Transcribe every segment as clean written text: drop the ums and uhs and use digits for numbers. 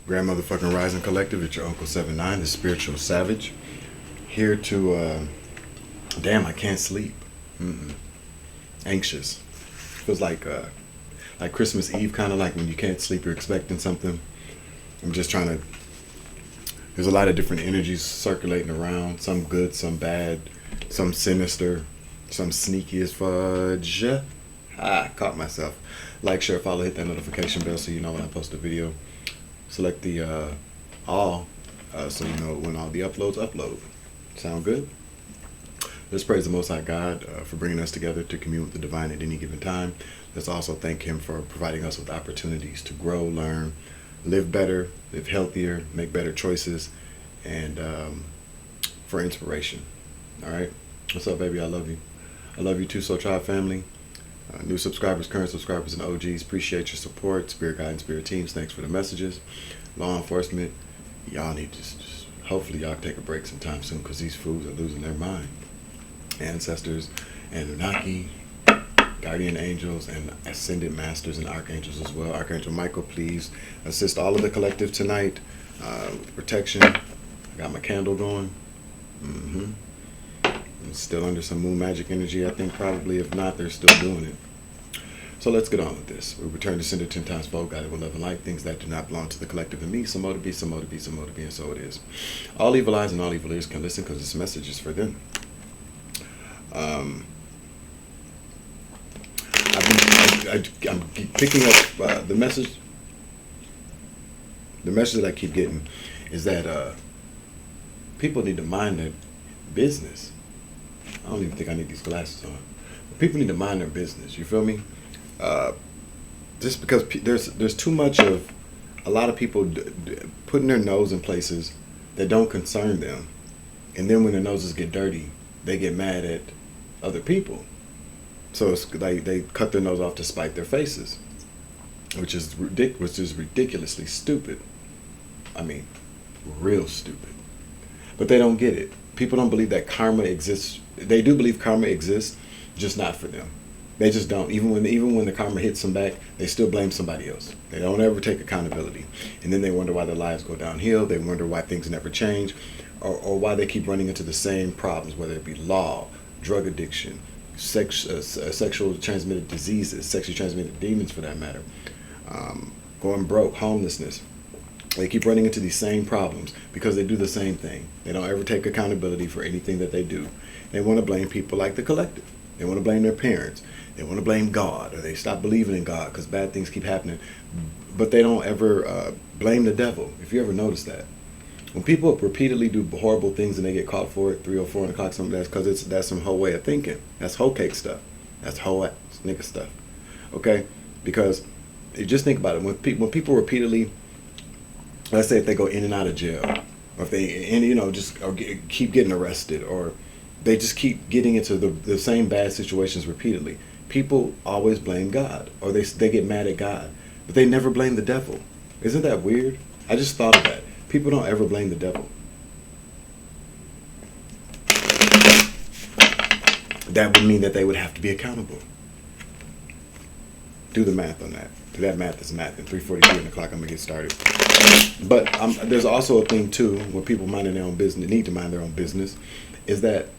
Grandmotherfucking Rising Collective. It's your Uncle 7-9, the spiritual savage. Here to, damn, I can't sleep. Anxious. Feels like Christmas Eve, kind of like when you can't sleep, you're expecting something. I'm just trying to, there's a lot of different energies circulating around. Some good, some bad, some sinister, some sneaky as fudge. Caught myself. Like, share, follow, hit that notification bell so you know when I post a video. Select the all so you know when all the uploads upload. Sound good? Let's praise the Most High God for bringing us together to commune with the divine at any given time. Let's also thank Him for providing us with opportunities to grow, learn, live better, live healthier, make better choices, and for inspiration. All right? What's up, baby? I love you. I love you too, Soul Tribe family. New subscribers, current subscribers, and OGs, appreciate your support. Spirit guide and spirit teams, thanks for the messages. Law enforcement, y'all need to just hopefully y'all take a break sometime soon because these fools are losing their mind. Ancestors, Anunnaki, guardian angels, and ascended masters and archangels as well. Archangel Michael, please assist all of the collective tonight with protection. I got my candle going. Still under some moon magic energy, I think probably. If not, they're still doing it. So let's get on with this. We return to sender 10 times fold, guided with love and light, things that do not belong to the collective and me. Some more to be, some more to be, some more to be, and so it is. All evil eyes and all evil ears can listen because this message is for them. I'm picking up the message. The message that I keep getting is that people need to mind their business. I don't even think I need these glasses on. But people need to mind their business. You feel me? Just because there's too much of a lot of people putting their nose in places that don't concern them, and then when their noses get dirty, they get mad at other people. So it's like they cut their nose off to spite their faces, which is ridiculously stupid. I mean, real stupid. But they don't get it. People don't believe that karma exists. They do believe karma exists, just not for them. They just don't. Even when the karma hits them back, they still blame somebody else. They don't ever take accountability. And then they wonder why their lives go downhill. They wonder why things never change, or why they keep running into the same problems, whether it be law, drug addiction, sexual transmitted diseases, sexually transmitted demons for that matter, going broke, homelessness. They keep running into these same problems because they do the same thing. They don't ever take accountability for anything that they do. They want to blame people like the collective. They want to blame their parents. They want to blame God, or they stop believing in God because bad things keep happening. But they don't ever blame the devil, if you ever notice that. When people repeatedly do horrible things and they get caught for it, 3 or 4 o'clock, something, that's because that's some whole way of thinking. That's whole cake stuff. That's whole nigga stuff. Okay? Because you just think about it. When people repeatedly, let's say if they go in and out of jail, or if they keep getting arrested, or they just keep getting into the same bad situations repeatedly, people always blame God, or they get mad at God, but they never blame the devil. Isn't that weird? I just thought of that. People don't ever blame the devil. That would mean that they would have to be accountable. Do the math on that. That math is math. At 3:43 on the clock, I'm gonna get started. But there's also a thing too, when people minding their own business, need to mind their own business, is that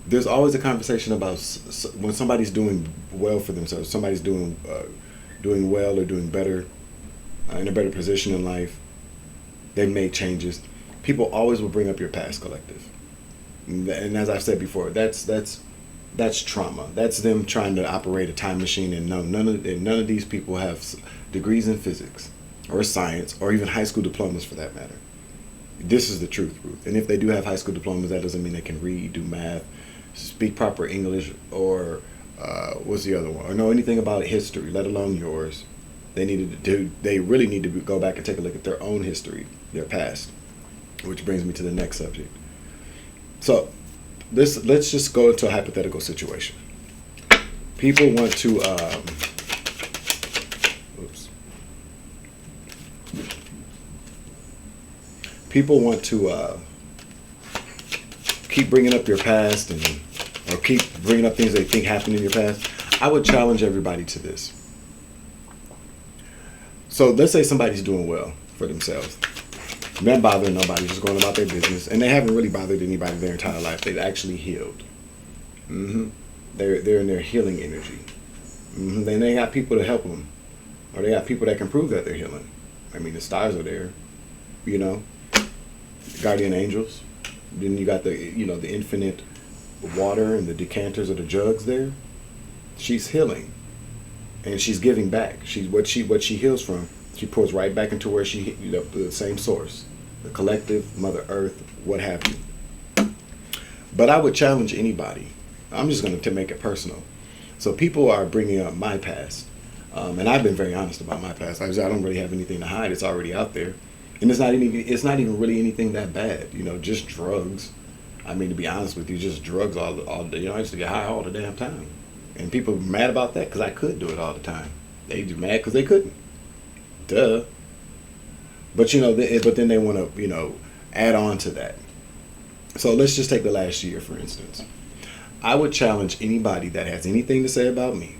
there's always a conversation about when somebody's doing well for themselves, somebody's doing well or doing better, in a better position in life. They made changes. People always will bring up your past, collective, and as I've said before, that's trauma. That's them trying to operate a time machine, and none of these people have degrees in physics or science or even high school diplomas for that matter. This is the truth, Ruth. And if they do have high school diplomas, that doesn't mean they can read, do math, speak proper English, or what's the other one? Or know anything about history, let alone yours. They really need to go back and take a look at their own history, their past, which brings me to the next subject. So let's just go into a hypothetical situation. People want to keep bringing up your past or keep bringing up things they think happened in your past. I would challenge everybody to this. So let's say somebody's doing well. for themselves. They're not bothering nobody, just going about their business. And they haven't really bothered anybody their entire life. They've actually healed. They're in their healing energy. Then they got people to help them. Or they got people that can prove that they're healing. I mean, the stars are there. You know, guardian angels. Then you got the infinite water and the decanters or the jugs there. She's healing. And she's giving back. What she heals from, she pours right back into where she, the same source. The collective, Mother Earth, what have you. But I would challenge anybody. I'm just going to make it personal. So people are bringing up my past. And I've been very honest about my past. I don't really have anything to hide. It's already out there. And it's not even really anything that bad. Just drugs. I mean, to be honest with you, just drugs all day. I used to get high all the damn time. And people were mad about that because I could do it all the time. They just mad because they couldn't. Duh. But but then they want to add on to that. So let's just take the last year, for instance. I would challenge anybody that has anything to say about me,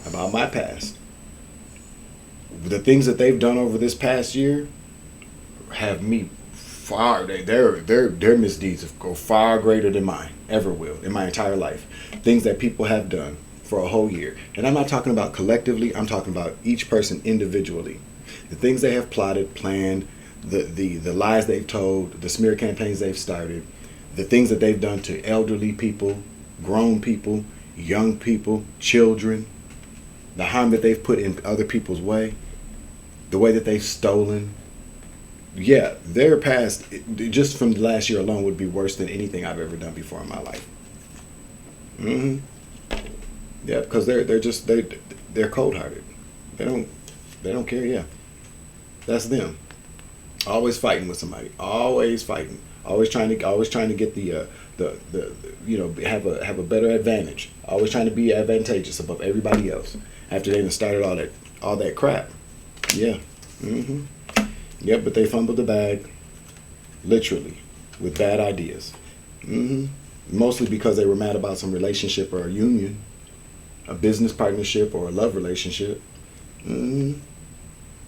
about my past. The things that they've done over this past year have me far. Their misdeeds go far greater than mine ever will in my entire life. Things that people have done for a whole year, and I'm not talking about collectively. I'm talking about each person individually. The things they have plotted, planned, the lies they've told, the smear campaigns they've started, the things that they've done to elderly people, grown people, young people, children, the harm that they've put in other people's way, the way that they've stolen. Yeah, their past, just from the last year alone, would be worse than anything I've ever done before in my life. Yeah, because they're cold-hearted. They don't care. Yeah, that's them. Always fighting with somebody. Always fighting. Always trying to get the have a better advantage. Always trying to be advantageous above everybody else. After they've started all that crap. Yeah. Yep. But they fumbled the bag, literally, with bad ideas. Mostly because they were mad about some relationship or a union, a business partnership or a love relationship.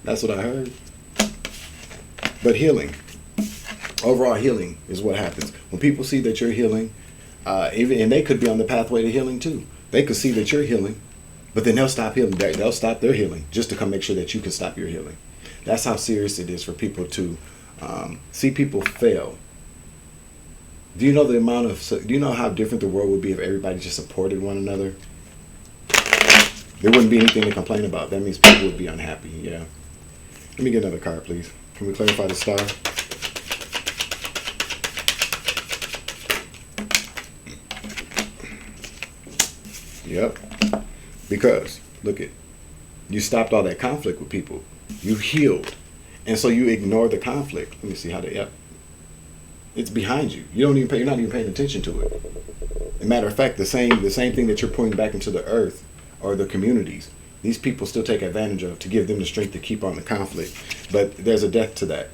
That's what I heard. But healing. Overall healing is what happens when people see that you're healing, and they could be on the pathway to healing too. They could see that you're healing, but then they'll stop healing. They'll stop their healing just to come make sure that you can stop your healing. That's how serious it is for people to see people fail. Do you know how different the world would be if everybody just supported one another? There wouldn't be anything to complain about. That means people would be unhappy. Yeah. Let me get another card, please. Can we clarify the star? Yep. Because, look it, you stopped all that conflict with people. You healed. And so you ignore the conflict. Let me see how yep. It's behind you. You're not even paying attention to it. As a matter of fact, the same thing that you're pointing back into the earth or the communities, these people still take advantage of to give them the strength to keep on the conflict. But there's a death to that.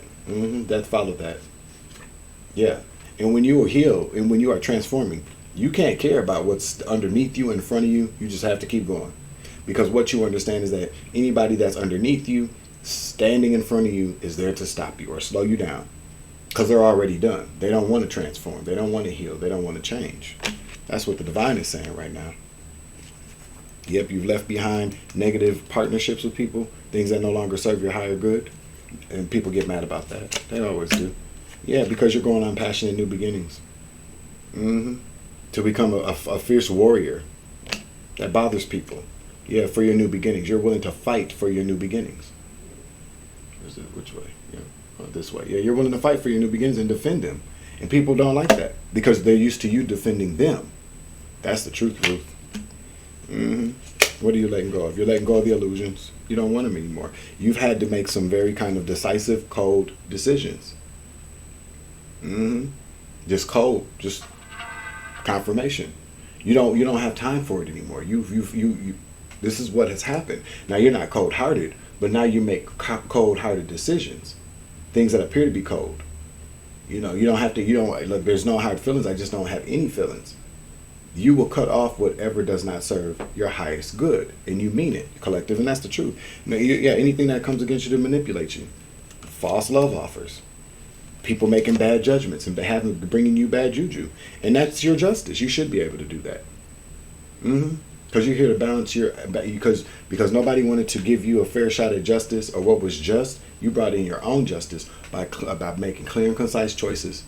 Death followed that. Yeah. And when you are healed and when you are transforming, you can't care about what's underneath you, in front of you. You just have to keep going. Because what you understand is that anybody that's underneath you, standing in front of you, is there to stop you or slow you down. Because they're already done. They don't want to transform. They don't want to heal. They don't want to change. That's what the divine is saying right now. Yep, you've left behind negative partnerships with people, things that no longer serve your higher good. And people get mad about that. They always do. Yeah, because you're going on passionate new beginnings. To become a fierce warrior. That bothers people. Yeah, for your new beginnings. You're willing to fight for your new beginnings. Which way? Yeah, this way. Yeah, you're willing to fight for your new beginnings and defend them. And people don't like that because they're used to you defending them. That's the truth, Ruth. What are you letting go of? You're letting go of the illusions. You don't want them anymore. You've had to make some very kind of decisive, cold decisions. Just cold. Just confirmation. You don't have time for it anymore. You this is what has happened. Now you're not cold-hearted, but now you make cold-hearted decisions. Things that appear to be cold. Look, there's no hard feelings. I just don't have any feelings. You will cut off whatever does not serve your highest good, and you mean it, collective, and that's the truth. Now, anything that comes against you to manipulate you, false love offers, people making bad judgments and bringing you bad juju, and that's your justice. You should be able to do that. Because you're here to balance because nobody wanted to give you a fair shot at justice or what was just. You brought in your own justice by making clear and concise choices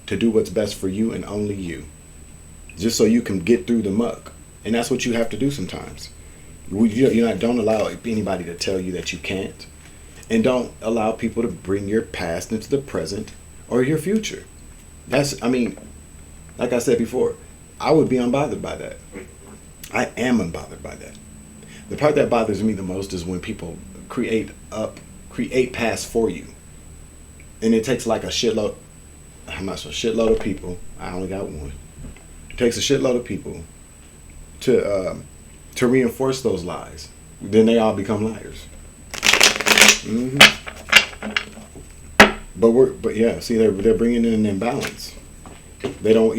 to do what's best for you and only you, just so you can get through the muck. And that's what you have to do sometimes. Don't allow anybody to tell you that you can't, and don't allow people to bring your past into the present or your future. Like I said before, I would be unbothered by that. I am unbothered by that. The part that bothers me the most is when people create past for you, and it takes like a shitload. I'm not sure, shitload of people. I only got one. It takes a shitload of people to reinforce those lies. Then they all become liars. But yeah, see, they're bringing in an imbalance. They don't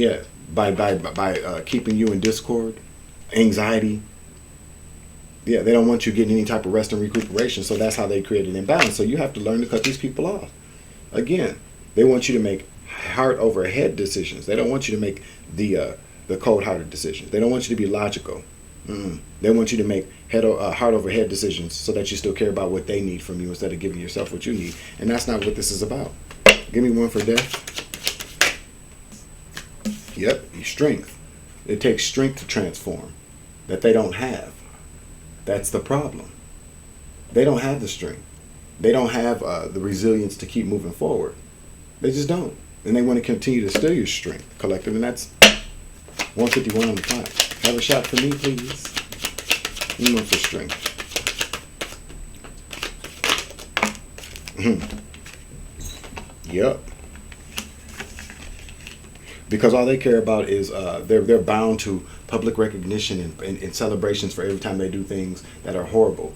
by keeping you in discord, anxiety. Yeah, they don't want you getting any type of rest and recuperation, so that's how they create an imbalance. So you have to learn to cut these people off. Again, they want you to make heart over head decisions. They don't want you to make the cold-hearted decisions. They don't want you to be logical. They want you to make heart over head decisions so that you still care about what they need from you instead of giving yourself what you need. And that's not what this is about. Give me one for death. Yep, strength. It takes strength to transform that they don't have. That's the problem. They don't have the strength. They don't have the resilience to keep moving forward. They just don't. And they want to continue to steal your strength, collective. And that's 151 on the clock. Have a shot for me, please. One for strength. Yep. Because all they care about is they're bound to public recognition and celebrations for every time they do things that are horrible,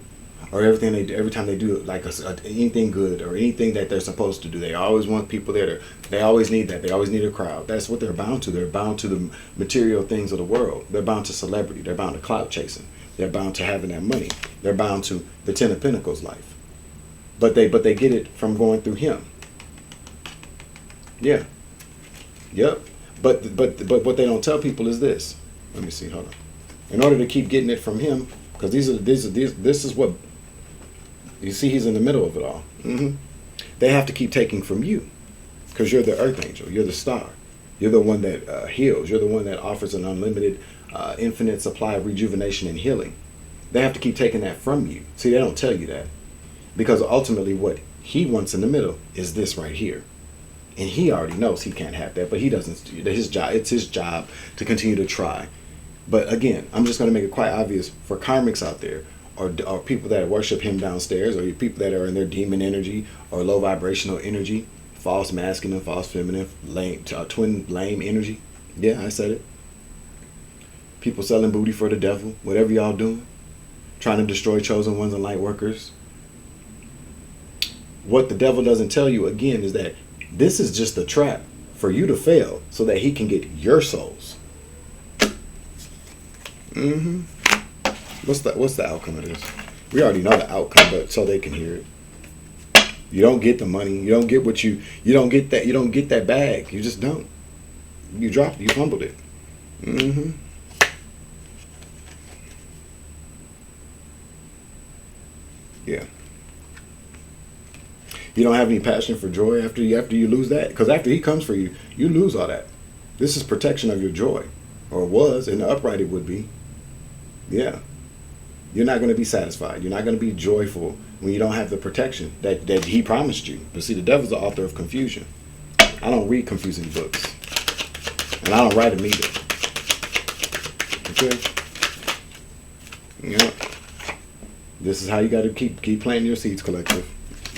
or every time they do like anything good or anything that they're supposed to do. They always want people there. They always need that. They always need a crowd. That's what they're bound to. They're bound to the material things of the world. They're bound to celebrity. They're bound to clout chasing. They're bound to having that money. They're bound to the Ten of Pentacles life. But they get it from going through him. Yeah. Yep. But what they don't tell people is this. Let me see. Hold on. In order to keep getting it from him, because this is what you see. He's in the middle of it all. They have to keep taking from you, because you're the earth angel. You're the star. You're the one that heals. You're the one that offers an unlimited, infinite supply of rejuvenation and healing. They have to keep taking that from you. See, they don't tell you that, because ultimately what he wants in the middle is this right here. And he already knows he can't have that, but he doesn't. It's his job to continue to try. But again, I'm just going to make it quite obvious for karmics out there, or people that worship him downstairs, or people that are in their demon energy or low vibrational energy, false masculine, false feminine, twin lame energy. Yeah, I said it. People selling booty for the devil, whatever y'all doing, trying to destroy chosen ones and light workers. What the devil doesn't tell you, again, is that this is just a trap for you to fail so that he can get your souls. What's the outcome of this? We already know the outcome, but so they can hear it. You don't get the money. You don't get you don't get that bag. You just don't. You dropped it. You fumbled it. Yeah. You don't have any passion for joy after you lose that, because after he comes for you, you lose all that. This is protection of your joy, or was. In the upright it would be. Yeah. You're not going to be satisfied. You're not going to be joyful when you don't have the protection that he promised you. But see, the devil's the author of confusion. I don't read confusing books, and I don't write them either. Okay. Yeah. This is how you got to keep planting your seeds, collective.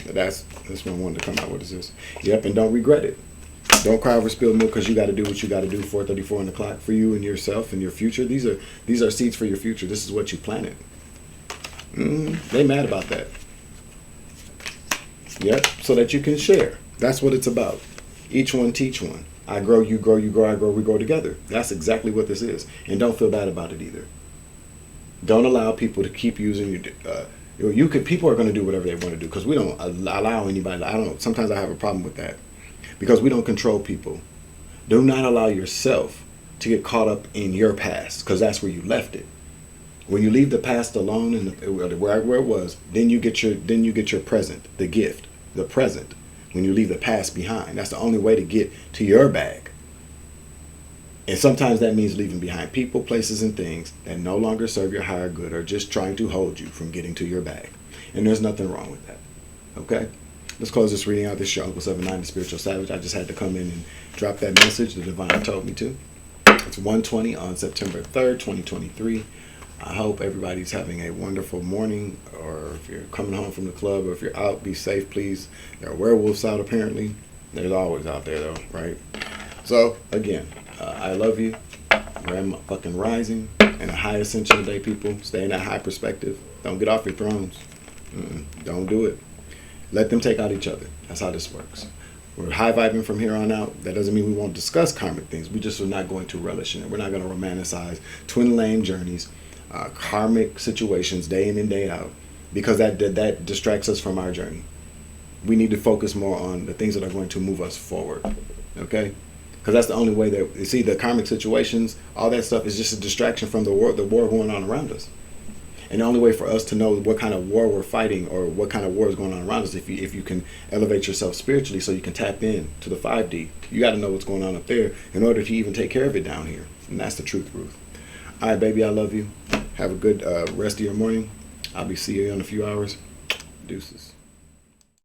That's what I wanted to come out with. Is this? Yep, and don't regret it. Don't cry over spilled milk, because you got to do what you got to do. 4:34 on the clock for you and yourself and your future. These are seeds for your future. This is what you planted. They mad about that. Yep, so that you can share. That's what it's about. Each one teach one. I grow, you grow, you grow, I grow, we grow together. That's exactly what this is. And don't feel bad about it either. Don't allow people to keep using People are going to do whatever they want to do because we don't allow anybody. I don't. Sometimes I have a problem with that because we don't control people. Do not allow yourself to get caught up in your past because that's where you left it. When you leave the past alone and where it was, then you get your present, the gift, the present. When you leave the past behind, that's the only way to get to your bag. And sometimes that means leaving behind people, places, and things that no longer serve your higher good or just trying to hold you from getting to your bag. And there's nothing wrong with that. Okay? Let's close this reading out. This is your Uncle 79, the Spiritual Savage. I just had to come in and drop that message the Divine told me to. It's 1:20 on September 3rd, 2023. I hope everybody's having a wonderful morning, or if you're coming home from the club, or if you're out, be safe, please. There are werewolves out, apparently. There's always out there, though, right? So, again, I love you. Grand fucking rising and a high ascension today, people. Stay in that high perspective. Don't get off your thrones. Don't do it. Let them take out each other. That's how this works. We're high vibing from here on out. That doesn't mean we won't discuss karmic things. We just are not going to relish in it. We're not going to romanticize twin flame journeys, karmic situations day in and day out, because that distracts us from our journey. We need to focus more on the things that are going to move us forward. Okay? Because that's the only way that you see the karmic situations, all that stuff is just a distraction from the war going on around us. And the only way for us to know what kind of war we're fighting or what kind of war is going on around us, if you can elevate yourself spiritually so you can tap in to the 5D. You got to know what's going on up there in order to even take care of it down here. And that's the truth, Ruth. All right, baby, I love you. Have a good rest of your morning. I'll be seeing you in a few hours. Deuces.